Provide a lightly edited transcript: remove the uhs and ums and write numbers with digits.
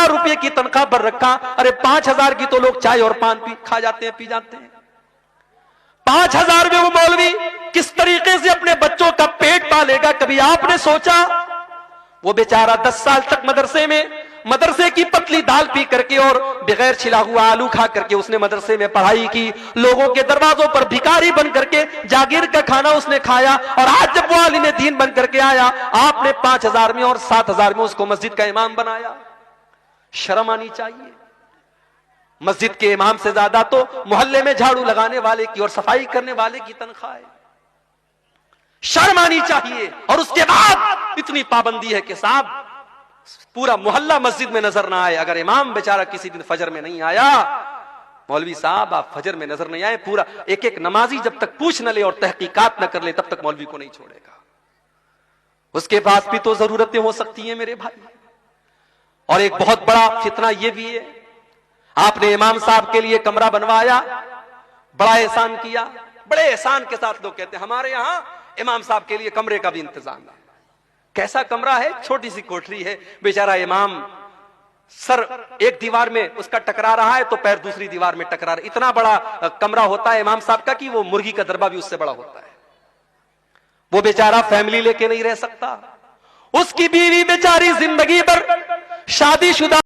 रुपए की तनख्वाह पर रखा। अरे 5,000 की तो लोग चाय और पान खा जाते हैं, पी जाते हैं। 5,000 में वो मौलवी किस तरीके से अपने बच्चों का पेट पालेगा, कभी आपने सोचा? वो बेचारा 10 साल तक मदरसे की पतली दाल पी करके और बगैर छिला हुआ आलू खा करके उसने मदरसे में पढ़ाई की, लोगों के दरवाजों पर भिखारी बन करके जागीर का खाना उसने खाया, और आज जब वो आलिम दीन बन करके आया, आपने 5,000 में और 7,000 में उसको मस्जिद का इमाम बनाया। शर्म आनी चाहिए। मस्जिद के इमाम से ज्यादा तो मोहल्ले में झाड़ू लगाने वाले की और सफाई करने वाले की तनख्वाह है। शर्म आनी चाहिए। और उसके बाद इतनी पाबंदी है कि साहब पूरा मोहल्ला मस्जिद में नजर ना आए। अगर इमाम बेचारा किसी दिन फजर में नहीं आया, मौलवी साहब आप फजर में नजर नहीं आए, पूरा एक एक नमाजी जब तक पूछ न ले और तहकीकात न कर ले, तब तक मौलवी को नहीं छोड़ेगा। उसके पास भी तो जरूरतें हो सकती हैं मेरे भाई। और एक बहुत बड़ा फितना यह भी है, आपने इमाम साहब के लिए कमरा बनवाया, बड़ा एहसान किया। बड़े एहसान के साथ लोग कहते हैं हमारे यहां इमाम साहब के लिए कमरे का भी इंतजाम है। कैसा कमरा है? छोटी सी कोठरी है। बेचारा इमाम सर एक दीवार में उसका टकरा रहा है तो पैर दूसरी दीवार में टकरा रहा है। इतना बड़ा कमरा होता है इमाम साहब का कि वो मुर्गी का दरबा भी उससे बड़ा होता है। वो बेचारा फैमिली लेके नहीं रह सकता। उसकी बीवी बेचारी जिंदगी भर शादीशुदा